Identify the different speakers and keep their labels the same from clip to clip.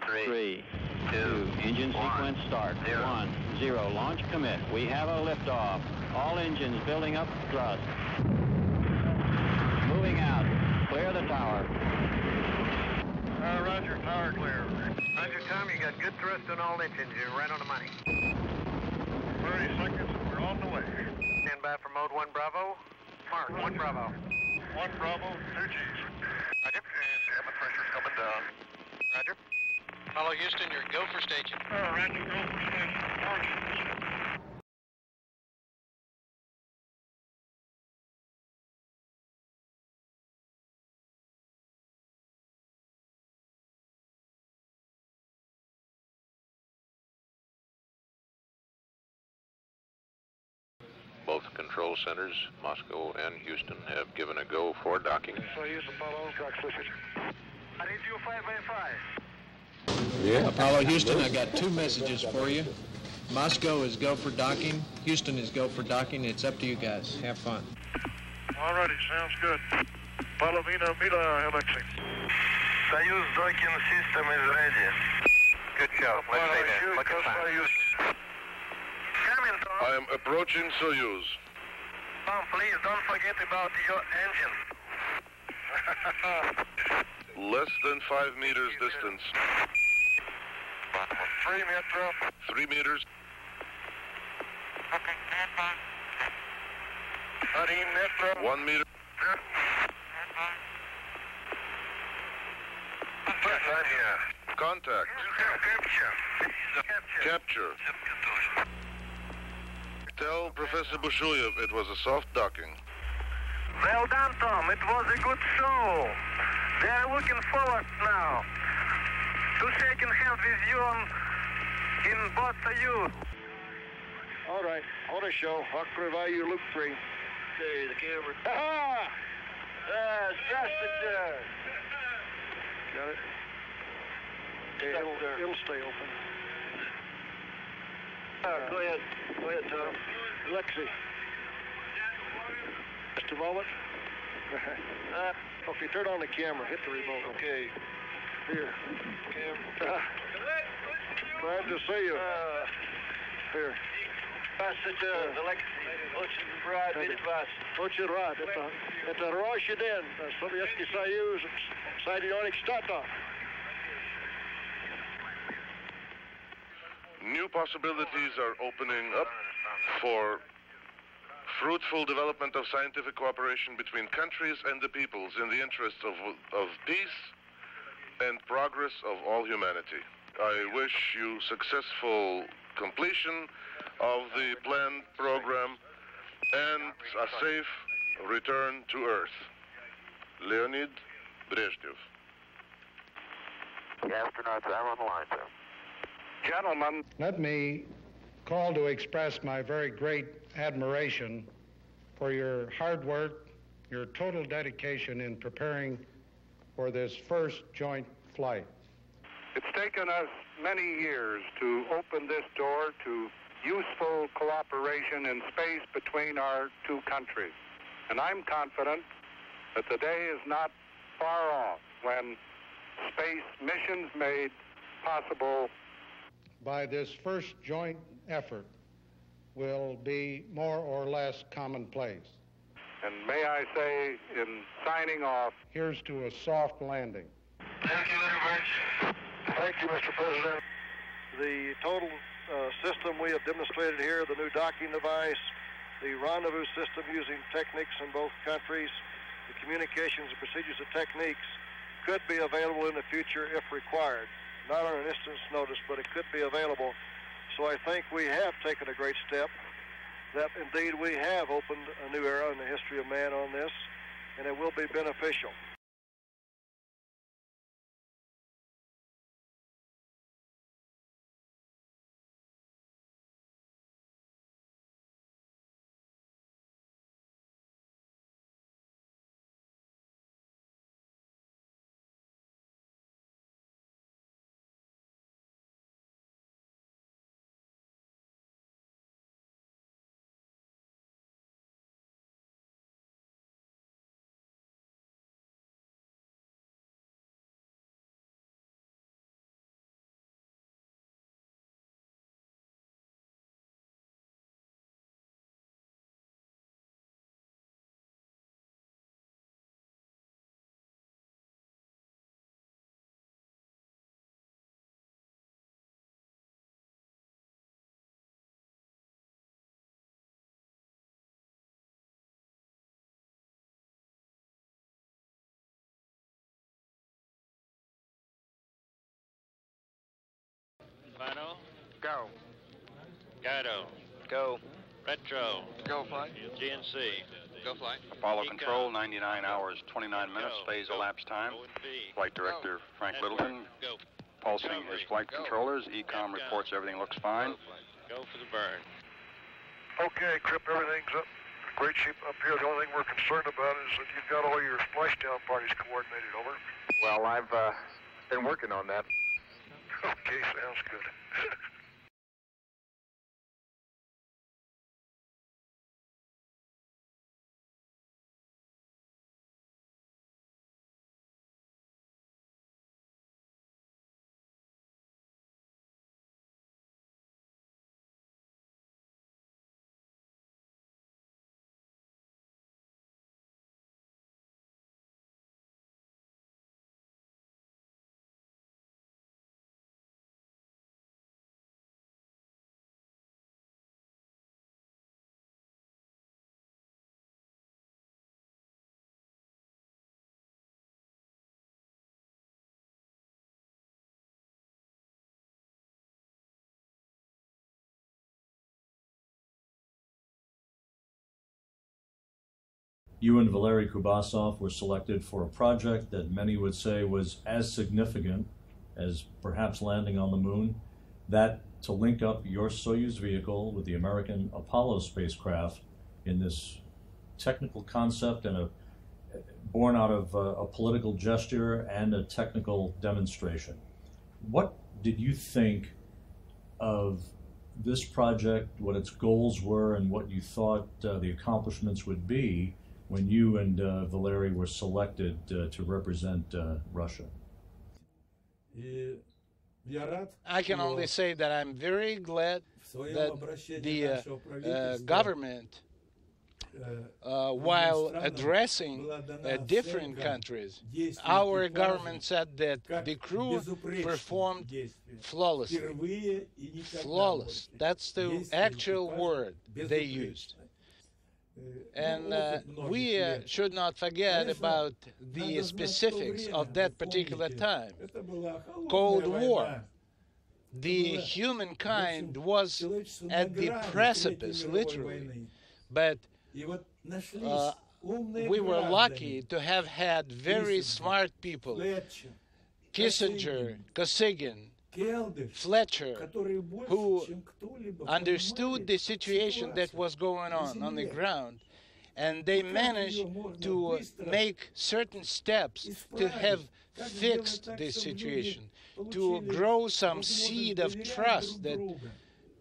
Speaker 1: 3, 2, engine sequence start. 1, 0, launch commit. We have a liftoff. All engines building up thrust. Moving out. Clear the tower.
Speaker 2: Roger, tower clear.
Speaker 3: Roger, Tom, you got good thrust on all engines. You're right on the money.
Speaker 2: 30 seconds, we're on the way.
Speaker 3: Stand by for mode 1 Bravo. Mark, 1 Bravo.
Speaker 2: 1 Bravo, 2 Gs.
Speaker 3: Roger. And cabin pressure's coming down. Roger.
Speaker 4: Apollo Houston, you're go for station.
Speaker 2: Roger, go for station. Roger.
Speaker 5: Both control centers, Moscow and Houston, have given a go for docking.
Speaker 2: Soyuz Apollo, track switch.
Speaker 3: I need you 5 by 5.
Speaker 6: Yeah. Apollo Houston, I got 2 messages for you. Moscow is go for docking. Houston is go for docking. It's up to you guys. Have fun.
Speaker 2: Alrighty, sounds good. Palomino, Mila, Alexei.
Speaker 3: Soyuz docking system is ready. Good show. Let's stay there. Look at that. Coming, Tom.
Speaker 7: I am approaching Soyuz.
Speaker 3: Tom, please don't forget about your engine.
Speaker 7: Less than 5 meters distance.
Speaker 2: 3 metro.
Speaker 7: 3 meters.
Speaker 2: 13 metro.
Speaker 7: 1 meter. Contact. Capture. Tell Professor Bushuyev it was a soft docking.
Speaker 3: Well done, Tom. It was a good show. They are looking forward now to shaking hands with you in both Soyuz.
Speaker 2: All right, auto show. Value Loop 3.
Speaker 3: Okay, the camera.
Speaker 2: Ha-ha! Strastic. Got it? Okay, it'll stay open.
Speaker 3: Go ahead. Go ahead, Tom.
Speaker 2: Alexei. Just a moment. Okay, turn on the camera. Hit the remote.
Speaker 3: Okay.
Speaker 2: Here. Camera. Glad to see you. Here.
Speaker 3: Alexei. Очень рад видеть вас.
Speaker 2: Очень рад. Это роща день. Советский Союз. Соединенных Штатов.
Speaker 7: New possibilities are opening up for fruitful development of scientific cooperation between countries and the peoples in the interests of peace and progress of all humanity. I wish you successful completion of the planned program and a safe return to Earth. Leonid Brezhnev.
Speaker 3: The astronauts are on the line, sir.
Speaker 2: Gentlemen.
Speaker 8: Let me call to express my very great admiration for your hard work, your total dedication in preparing for this first joint flight.
Speaker 9: It's taken us many years to open this door to useful cooperation in space between our two countries. And I'm confident that the day is not far off when space missions made possible
Speaker 8: by this first joint effort will be more or less commonplace.
Speaker 9: And may I say, in signing off,
Speaker 8: here's to a soft landing.
Speaker 3: Thank you very much.
Speaker 2: Thank you, Mr. President. The total system we have demonstrated here, the new docking device, the rendezvous system using techniques in both countries, the communications and procedures and techniques could be available in the future if required. Not on an instant's notice, but it could be available. So I think we have taken a great step, that indeed we have opened a new era in the history of man on this, and it will be beneficial.
Speaker 1: Final.
Speaker 3: Go.
Speaker 1: Guido.
Speaker 3: Go.
Speaker 1: Retro.
Speaker 3: Go flight.
Speaker 1: GNC.
Speaker 4: Go flight.
Speaker 3: Apollo Control, 99 hours, 29 minutes, phase elapsed time. Flight Director Frank Littleton
Speaker 1: Go.
Speaker 3: pulsing his flight controllers. ECOM reports everything looks fine.
Speaker 1: Go for the burn.
Speaker 2: Okay, Crip, everything's up. Great shape up here. The only thing we're concerned about is that you've got all your splashdown parties coordinated, over.
Speaker 3: Well, I've been working on that.
Speaker 2: Okay, sounds good.
Speaker 10: You and Valery Kubasov were selected for a project that many would say was as significant as perhaps landing on the moon, that to link up your Soyuz vehicle with the American Apollo spacecraft in this technical concept and born out of a political gesture and a technical demonstration. What did you think of this project, what its goals were, and what you thought the accomplishments would be when you and Valery were selected to represent Russia?
Speaker 11: I can only say that I'm very glad that the government, while addressing different countries, our government said that the crew performed flawlessly. Flawless. That's the actual word they used. And we should not forget about the specifics of that particular time. Cold War. The humankind was at the precipice, literally. But we were lucky to have had very smart people. Kissinger, Kosygin, Fletcher, who understood the situation that was going on the ground, and they managed to make certain steps to have fixed this situation, to grow some seed of trust that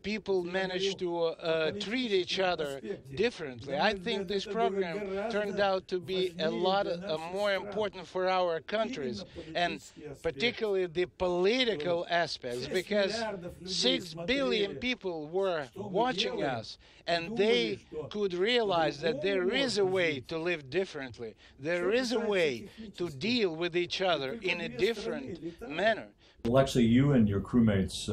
Speaker 11: people managed to treat each other differently. I think this program turned out to be a lot more important for our countries, and particularly the political aspects, because 6 billion people were watching us, and they could realize that there is a way to live differently. There is a way to deal with each other in a different manner.
Speaker 10: Alexei, you and your crewmates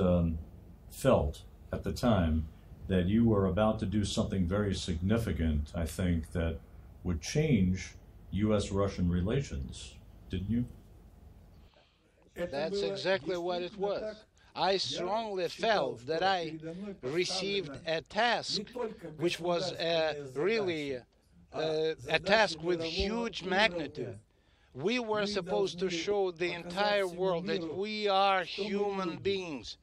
Speaker 10: felt at the time that you were about to do something very significant, I think, that would change U.S.-Russian relations, didn't you?
Speaker 11: That's exactly what it was. I strongly felt that I received a task which was really a task with huge magnitude. We were supposed to show the entire world that we are human beings,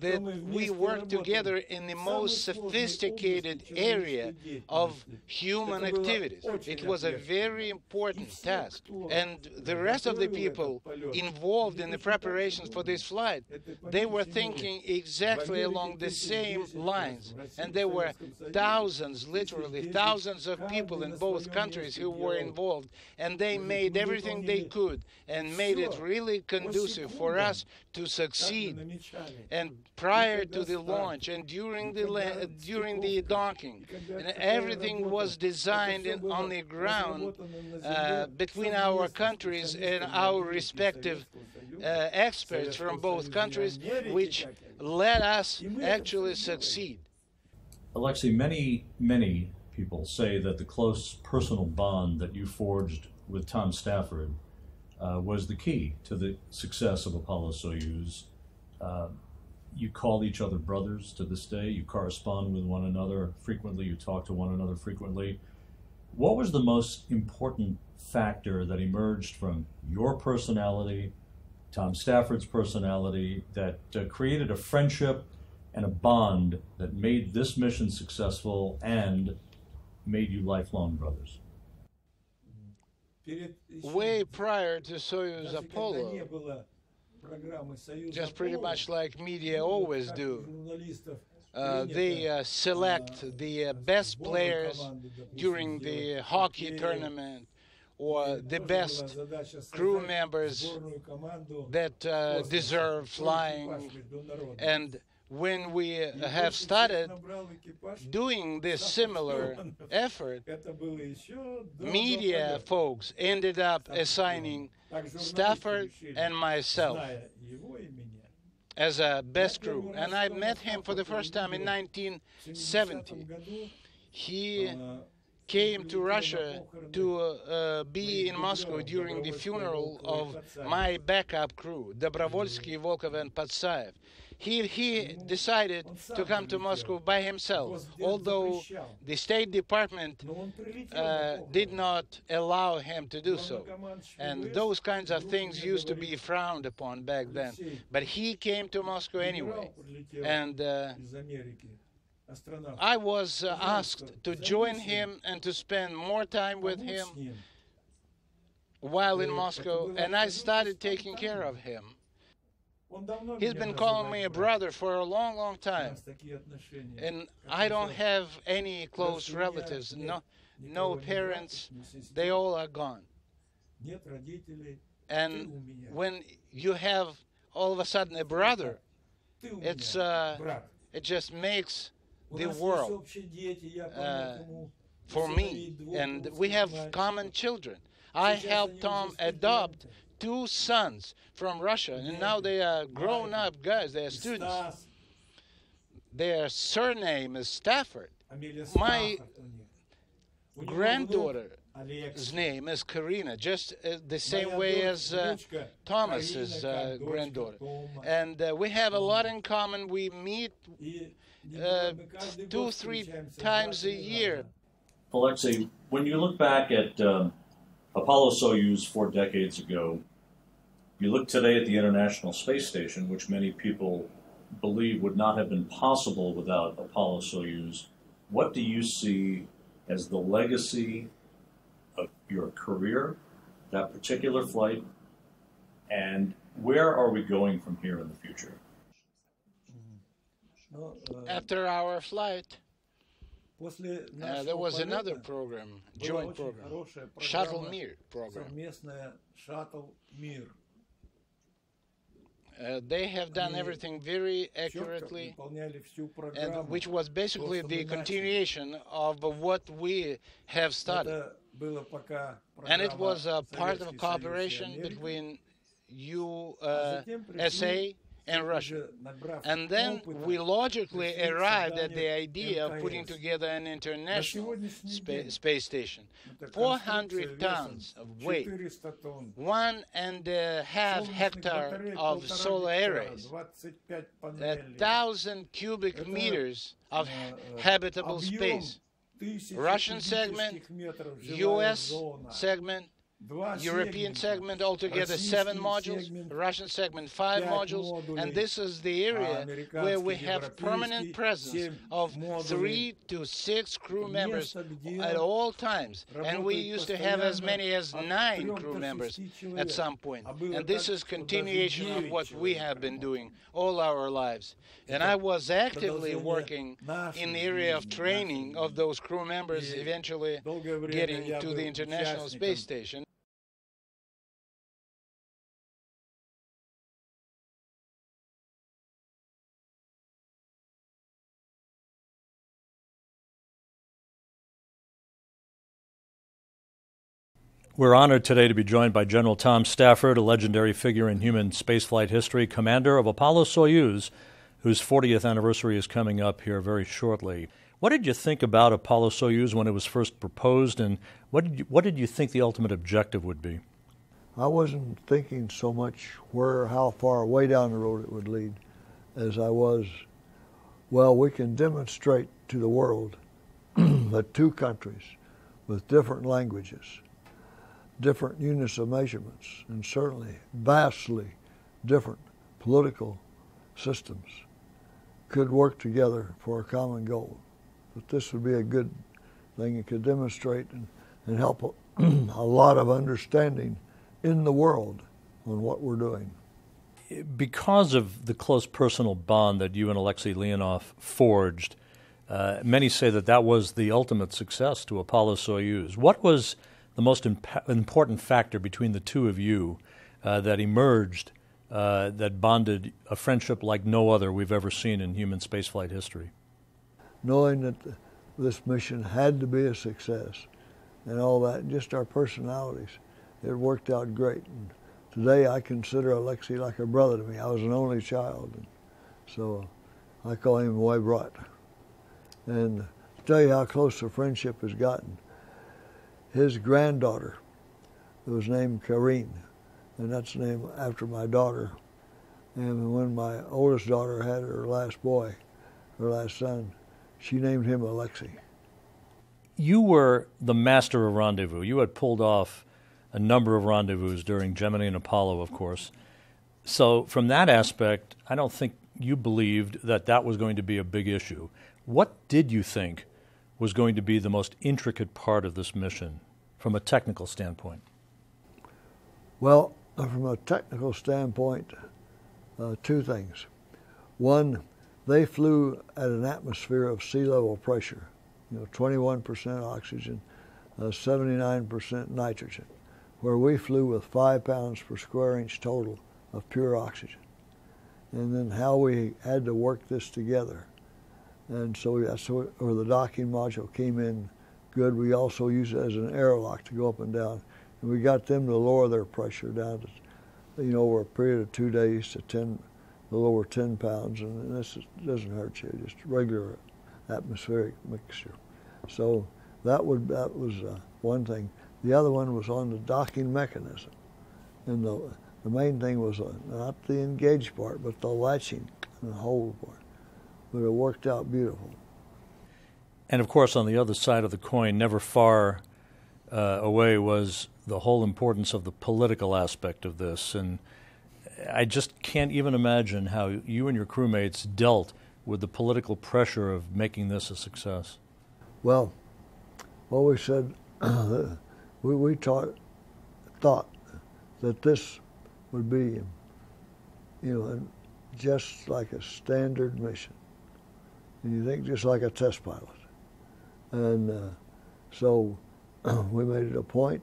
Speaker 11: that we work together in the most sophisticated area of human activities. It was a very important task. And the rest of the people involved in the preparations for this flight, they were thinking exactly along the same lines. And there were thousands, literally thousands of people in both countries who were involved. And they made everything they could and made it really conducive for us to succeed. And prior to the launch and during the docking, and everything was designed on the ground between our countries and our respective experts from both countries, which let us actually succeed.
Speaker 10: Alexei, many people say that the close personal bond that you forged with Tom Stafford was the key to the success of Apollo-Soyuz. You call each other brothers to this day. You correspond with one another frequently. You talk to one another frequently. What was the most important factor that emerged from your personality, Tom Stafford's personality, that created a friendship and a bond that made this mission successful and made you lifelong brothers?
Speaker 11: Way prior to Soyuz Apollo, just pretty much like media always do, they select the best players during the hockey tournament or the best crew members that deserve flying. And when we have started doing this similar effort, media folks ended up assigning Stafford and myself as a best crew. And I met him for the first time in 1970. He came to Russia to be in Moscow during the funeral of my backup crew, Dobrovolsky, Volkov, and Patsayev. He decided to come to Moscow by himself, although the State Department did not allow him to do so. And those kinds of things used to be frowned upon back then. But he came to Moscow anyway. And I was asked to join him and to spend more time with him while in Moscow, and I started taking care of him. He's been calling me a brother for a long, long time, and I don't have any close relatives, no parents, they all are gone. And when you have all of a sudden a brother, it just makes the world for me, and we have common children. I helped Tom adopt 2 sons from Russia, and now they are grown-up guys, they are students. Their surname is Stafford. My granddaughter's name is Karina, just the same way as Thomas's granddaughter. And we have a lot in common. We meet 2-3 times a year.
Speaker 10: Alexei, when you look back at Apollo-Soyuz 4 decades ago, you look today at the International Space Station, which many people believe would not have been possible without Apollo-Soyuz. What do you see as the legacy of your career, that particular flight, and where are we going from here in the future?
Speaker 11: After our flight, there was another program, joint program, Shuttle Mir program. They have done everything very accurately, and which was basically the continuation of what we have started. And it was a part of a cooperation between USA and Russia. And then we logically arrived at the idea of putting together an international space station. 400 tons of weight, 1.5 hectares of solar arrays, 1,000 cubic meters of habitable space. Russian segment, US segment, European segment, altogether 7 modules, Russian segment 5 modules, and this is the area where we have permanent presence of 3 to 6 crew members at all times, and we used to have as many as 9 crew members at some point. And this is continuation of what we have been doing all our lives. And I was actively working in the area of training of those crew members, eventually getting to the International Space Station.
Speaker 10: We're honored today to be joined by General Tom Stafford, a legendary figure in human spaceflight history, commander of Apollo-Soyuz, whose 40th anniversary is coming up here very shortly. What did you think about Apollo-Soyuz when it was first proposed, and what did you think the ultimate objective would be?
Speaker 12: I wasn't thinking so much how far way down the road it would lead. as I was, well, we can demonstrate to the world that two countries with different languages, different units of measurements, and certainly vastly different political systems could work together for a common goal. That this would be a good thing. It could demonstrate and help a lot of understanding in the world on what we're doing.
Speaker 10: Because of the close personal bond that you and Alexei Leonov forged, many say that that was the ultimate success to Apollo-Soyuz. What was the most important factor between the two of you that emerged, that bonded a friendship like no other we've ever seen in human spaceflight history?
Speaker 12: Knowing that this mission had to be a success and all that, and just our personalities, it worked out great. And today I consider Alexei like a brother to me. I was an only child, and so I call him Boy Brat. And to tell you how close the friendship has gotten, his granddaughter was named Karine, and that's named after my daughter. And when my oldest daughter had her last boy, her last son, she named him Alexei.
Speaker 10: You were the master of rendezvous. You had pulled off a number of rendezvous during Gemini and Apollo, of course. So from that aspect, I don't think you believed that that was going to be a big issue. What did you think was going to be the most intricate part of this mission from a technical standpoint?
Speaker 12: Well, from a technical standpoint, two things. One, they flew at an atmosphere of sea level pressure, 21% oxygen, 79% nitrogen, where we flew with 5 pounds per square inch total of pure oxygen. And then how we had to work this together. And so that's where the docking module came in good. We also used it as an airlock to go up and down. And we got them to lower their pressure down to, over a period of 2 days to a little over 10 pounds. And this doesn't hurt you, just regular atmospheric mixture. So that was one thing. The other one was on the docking mechanism. And the main thing was not the engage part, but the latching and the hold part. But it worked out beautiful.
Speaker 10: And of course, on the other side of the coin, never far away, was the whole importance of the political aspect of this. And I just can't even imagine how you and your crewmates dealt with the political pressure of making this a success.
Speaker 12: Well, what we said, we thought that this would be, just like a standard mission. And you think just like a test pilot. And so we made it a point,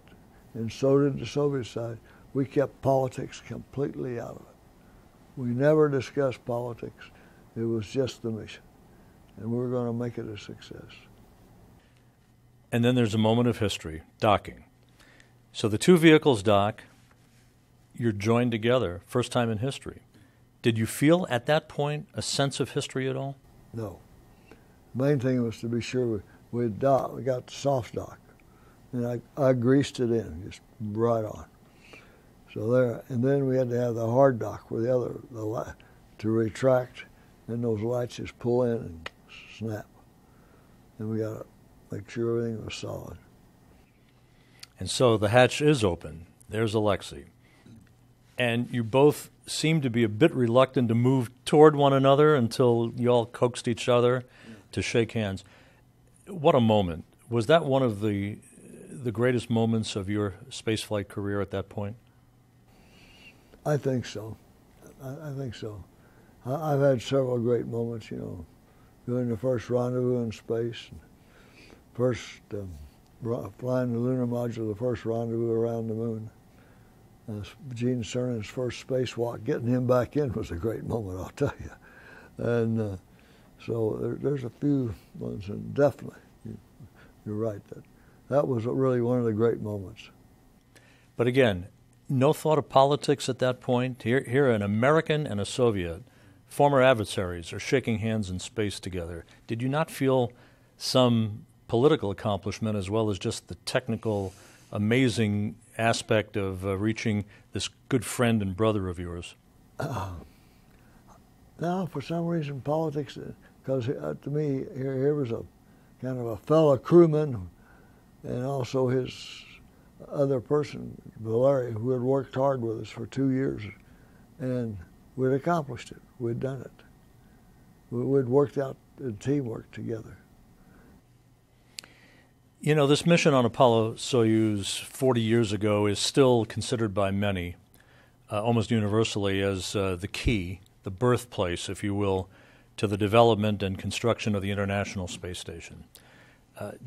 Speaker 12: and so did the Soviet side. We kept politics completely out of it. We never discussed politics. It was just the mission. And we were going to make it a success.
Speaker 10: And then there's a moment of history, docking. So the two vehicles dock, you're joined together, first time in history. Did you feel at that point a sense of history at all?
Speaker 12: No. The main thing was to be sure we got the soft dock. And I greased it in, just right on. So there, and then we had to have the hard dock where to retract, and those latches pull in and snap. And we got to make sure everything was solid.
Speaker 10: And so the hatch is open. There's Alexei. And you both seemed to be a bit reluctant to move toward one another until you all coaxed each other to shake hands. What a moment. Was that one of the greatest moments of your spaceflight career at that point?
Speaker 12: I think so. I think so. I've had several great moments, doing the first rendezvous in space, first flying the lunar module, the first rendezvous around the moon. Gene Cernan's first spacewalk, getting him back in was a great moment, I'll tell you. And so there's a few ones, and definitely, you're right, that was really one of the great moments.
Speaker 10: But again, no thought of politics at that point. Here an American and a Soviet, former adversaries, are shaking hands in space together. Did you not feel some political accomplishment as well as just the technical, amazing aspect of reaching this good friend and brother of yours?
Speaker 12: Now, for some reason, politics, because to me, here was a kind of a fellow crewman and also his other person, Valery, who had worked hard with us for 2 years, and we'd accomplished it. We'd done it. We'd worked out in teamwork together.
Speaker 10: You know, this mission on Apollo-Soyuz 40 years ago is still considered by many, almost universally, as the key, the birthplace, if you will, to the development and construction of the International Space Station.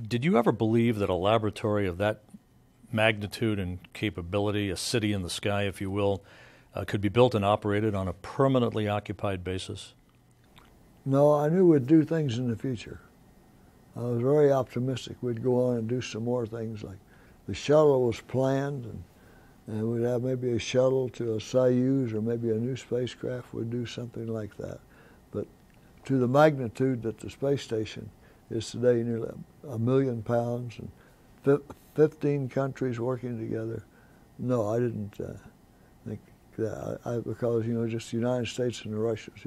Speaker 10: Did you ever believe that a laboratory of that magnitude and capability, a city in the sky, if you will, could be built and operated on a permanently occupied basis?
Speaker 12: No, I knew we'd do things in the future. I was very optimistic we'd go on and do some more things. Like the shuttle was planned, and we'd have maybe a shuttle to a Soyuz or maybe a new spacecraft. We'd do something like that. But to the magnitude that the space station is today, nearly 1 million pounds and 15 countries working together, no, I didn't think that. Because, you know, just the United States and the Russians,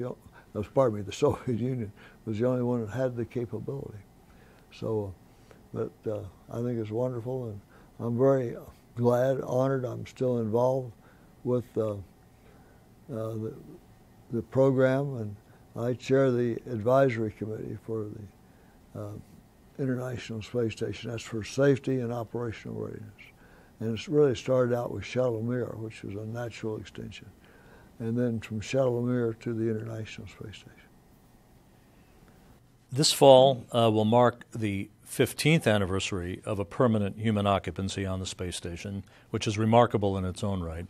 Speaker 12: the Soviet Union was the only one that had the capability. So, but I think it's wonderful, and I'm very glad, honored. I'm still involved with the program, and I chair the advisory committee for the International Space Station. That's for safety and operational readiness. And it's really started out with Shuttle Mir, which was a natural extension, and then from Shuttle Mir to the International Space Station.
Speaker 10: This fall will mark the 15th anniversary of a permanent human occupancy on the space station, which is remarkable in its own right.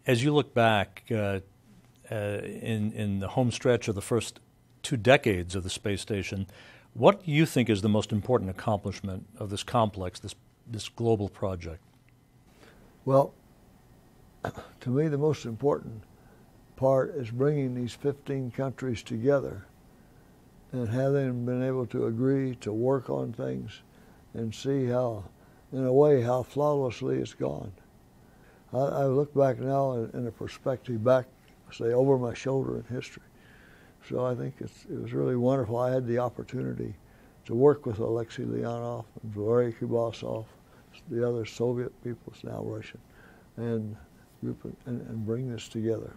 Speaker 10: As you look back in the home stretch of the first 2 decades of the space station, what do you think is the most important accomplishment of this complex, this global project?
Speaker 12: Well, to me, the most important part is bringing these 15 countries together and having been able to agree to work on things and see how, in a way, how flawlessly it's gone. I look back now in a perspective back, say, over my shoulder in history. So I think it was really wonderful. I had the opportunity to work with Alexei Leonov and Valery Kubasov, the other Soviet people, it's now Russian, and bring this together.